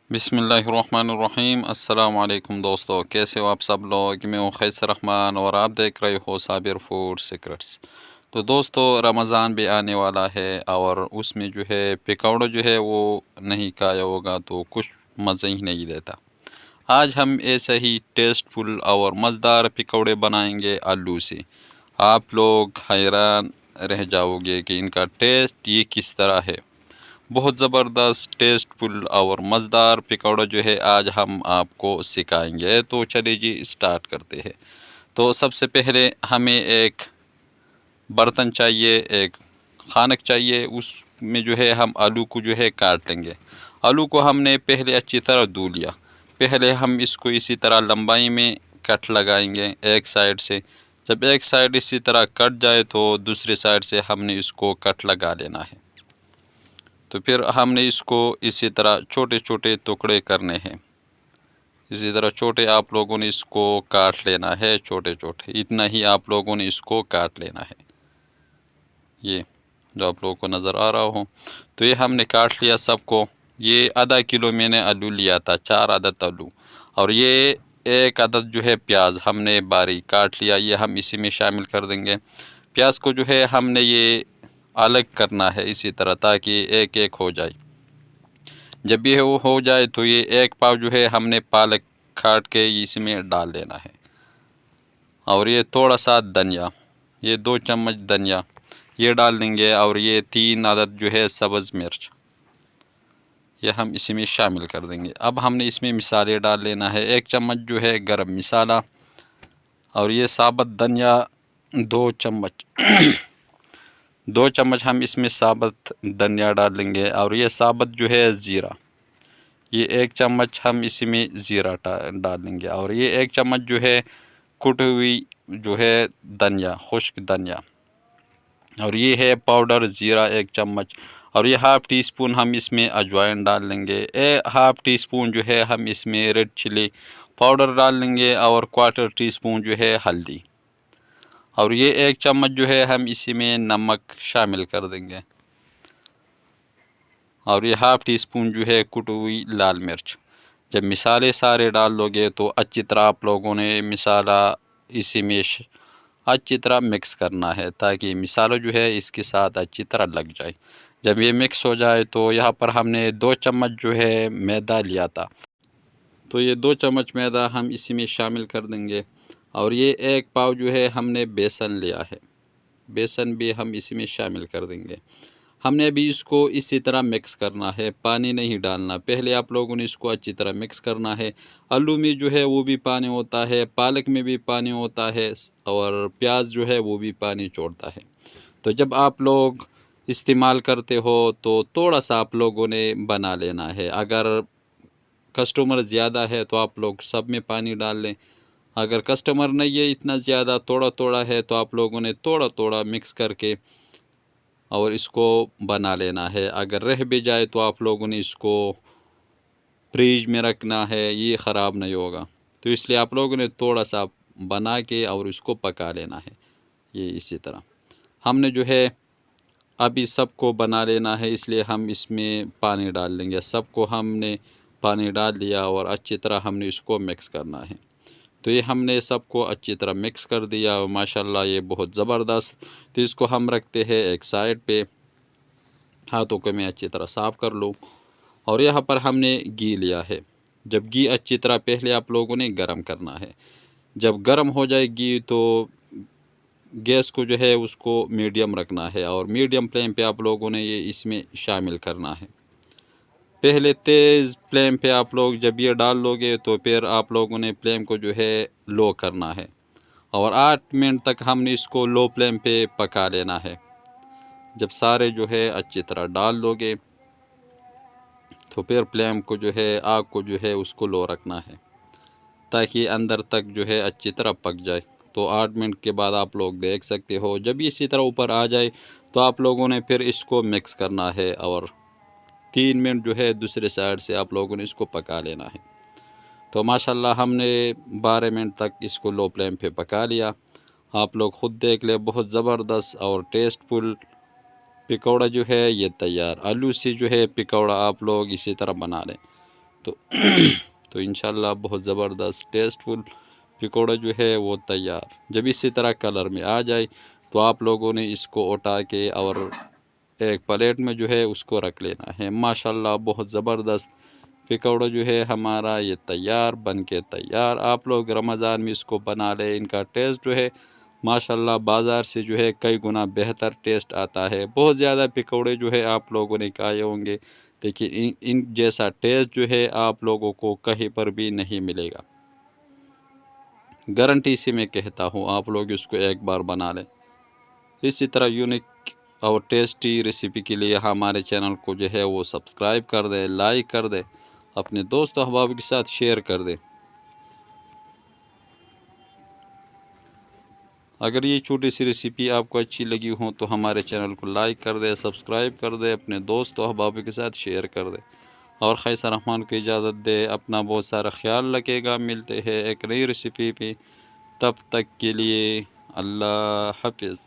बिस्मिल्लाहिर्रहमानिर्रहीम। अस्सलाम वालेकुम दोस्तों, कैसे हो आप सब लोग। मैं हूँ खैसर रहमान और आप देख रहे हो साबिर फूड सीक्रेट्स। तो दोस्तों, रमज़ान भी आने वाला है और उसमें जो है पकौड़ा जो है वो नहीं खाया होगा तो कुछ मज़ा ही नहीं देता। आज हम ऐसे ही टेस्टफुल और मज़ेदार पकौड़े बनाएंगे आलू से। आप लोग हैरान रह जाओगे कि इनका टेस्ट ये किस तरह है। बहुत ज़बरदस्त टेस्टफुल और मज़ेदार पकौड़ा जो है आज हम आपको सिखाएंगे। तो चलिए जी स्टार्ट करते हैं। तो सबसे पहले हमें एक बर्तन चाहिए, एक खानक चाहिए। उसमें जो है हम आलू को जो है काट लेंगे। आलू को हमने पहले अच्छी तरह धो लिया। पहले हम इसको इसी तरह लंबाई में कट लगाएंगे एक साइड से। जब एक साइड इसी तरह कट जाए तो दूसरी साइड से हमने इसको कट लगा लेना है। तो फिर हमने इसको इसी तरह छोटे छोटे टुकड़े करने हैं। इसी तरह छोटे आप लोगों ने इसको काट लेना है, छोटे छोटे इतना ही आप लोगों ने इसको काट लेना है। ये जो आप लोगों को नज़र आ रहा हो, तो ये हमने काट लिया सबको। ये आधा किलो मैंने आलू लिया था, 4 अदद आलू। और ये एक अदद जो है प्याज हमने बारीक काट लिया, ये हम इसी में शामिल कर देंगे। प्याज को जो है हमने ये अलग करना है इसी तरह, ताकि एक एक हो जाए। जब ये वो हो जाए तो ये एक पाव जो है हमने पालक काट के इसमें डाल देना है। और ये थोड़ा सा धनिया, ये 2 चम्मच धनिया ये डाल देंगे। और ये 3 अदद जो है सब्ज़ मिर्च ये हम इसी में शामिल कर देंगे। अब हमने इसमें मिसाले डाल लेना है। 1 चम्मच जो है गरम मसाला, और ये साबुत धनिया 2 चम्मच 2 चम्मच हम इसमें साबुत धनिया डाल देंगे। और ये साबुत जो है ज़ीरा, ये 1 चम्मच हम इसी में ज़ीरा डाल देंगे। और ये 1 चम्मच जो है कुटी हुई जो है धनिया, खुश्क धनिया। और ये है पाउडर ज़ीरा 1 चम्मच। और ये हाफ़ टी स्पून हम इसमें अजवाइन डाल लेंगे। हाफ़ टी स्पून जो है हम इसमें रेड चिली पाउडर डाल लेंगे। और 1/4 टी स्पून जो है हल्दी। और ये 1 चम्मच जो है हम इसी में नमक शामिल कर देंगे। और ये हाफ़ टी स्पून जो है कुटी हुई लाल मिर्च। जब मिसाले सारे डाल लोगे तो अच्छी तरह आप लोगों ने मिसाला इसी में अच्छी तरह मिक्स करना है, ताकि मिसाला जो है इसके साथ अच्छी तरह लग जाए। जब ये मिक्स हो जाए तो यहाँ पर हमने 2 चम्मच जो है मैदा लिया था, तो ये 2 चम्मच मैदा हम इसी में शामिल कर देंगे। और ये 1 पाव जो है हमने बेसन लिया है, बेसन भी हम इसी में शामिल कर देंगे। हमने अभी इसको इसी तरह मिक्स करना है, पानी नहीं डालना। पहले आप लोगों ने इसको अच्छी तरह मिक्स करना है। आलू में जो है वो भी पानी होता है, पालक में भी पानी होता है, और प्याज जो है वो भी पानी छोड़ता है। तो जब आप लोग इस्तेमाल करते हो तो थोड़ा सा आप लोगों ने बना लेना है। अगर कस्टमर ज़्यादा है तो आप लोग सब में पानी डाल लें। अगर कस्टमर नहीं है इतना ज़्यादा, थोड़ा थोड़ा है, तो आप लोगों ने थोड़ा थोड़ा मिक्स करके और इसको बना लेना है। अगर रह भी जाए तो आप लोगों ने इसको फ्रीज में रखना है, ये ख़राब नहीं होगा। तो इसलिए आप लोगों ने थोड़ा सा बना के और इसको पका लेना है। ये इसी तरह हमने जो है अभी सबको बना लेना है, इसलिए हम इसमें पानी डाल देंगे। सबको हमने पानी डाल दिया और अच्छी तरह हमने इसको मिक्स करना है। तो ये हमने सबको अच्छी तरह मिक्स कर दिया और माशाल्लाह ये बहुत ज़बरदस्त। तो इसको हम रखते हैं एक साइड पे। हाथों को मैं अच्छी तरह साफ़ कर लूँ। और यहाँ पर हमने घी लिया है। जब घी अच्छी तरह पहले आप लोगों ने गरम करना है। जब गरम हो जाए घी तो गैस को जो है उसको मीडियम रखना है, और मीडियम फ्लेम पे आप लोगों ने ये इसमें शामिल करना है। पहले तेज़ फ्लेम पे आप लोग जब ये डाल लोगे तो फिर आप लोगों ने फ्लेम को जो है लो करना है। और 8 मिनट तक हमने इसको लो फ्लेम पे पका लेना है। जब सारे जो है अच्छी तरह डाल लोगे तो फिर फ्लेम को जो है, आग को जो है उसको लो रखना है, ताकि अंदर तक जो है अच्छी तरह पक जाए। तो 8 मिनट के बाद आप लोग देख सकते हो, जब इसी तरह ऊपर आ जाए तो आप लोगों ने फिर इसको मिक्स करना है। और 3 मिनट जो है दूसरे साइड से आप लोगों ने इसको पका लेना है। तो माशाल्लाह हमने 12 मिनट तक इसको लो फ्लेम पे पका लिया। आप लोग ख़ुद देख ले, बहुत ज़बरदस्त और टेस्टफुल पकौड़ा जो है ये तैयार। आलू से जो है पकौड़ा आप लोग इसी तरह बना लें। तो तो इंशाल्लाह बहुत ज़बरदस्त टेस्टफुल पकौड़ा जो है वो तैयार। जब इसी तरह कलर में आ जाए तो आप लोगों ने इसको उठा के और एक प्लेट में जो है उसको रख लेना है। माशाल्लाह बहुत ज़बरदस्त पकौड़ा जो है हमारा ये तैयार बन के तैयार। आप लोग रमज़ान में इसको बना लें। इनका टेस्ट जो है माशाल्लाह बाज़ार से जो है कई गुना बेहतर टेस्ट आता है। बहुत ज़्यादा पकौड़े जो है आप लोगों ने खाए होंगे, लेकिन इन जैसा टेस्ट जो है आप लोगों को कहीं पर भी नहीं मिलेगा। गारंटी से मैं कहता हूँ, आप लोग इसको एक बार बना लें। इसी तरह यूनिक और टेस्टी रेसिपी के लिए हमारे चैनल को जो है वो सब्सक्राइब कर दें, लाइक कर दें, अपने दोस्त अहबाब के साथ शेयर कर दें। अगर ये छोटी सी रेसिपी आपको अच्छी लगी हो तो हमारे चैनल को लाइक कर दें, सब्सक्राइब कर दें, अपने दोस्त अहबाब के साथ शेयर कर दें और खैसर रहमान को इजाज़त दे। अपना बहुत सारा ख्याल रखेगा। मिलते हैं एक नई रेसिपी पे, तब तक के लिए अल्लाह हाफिज़।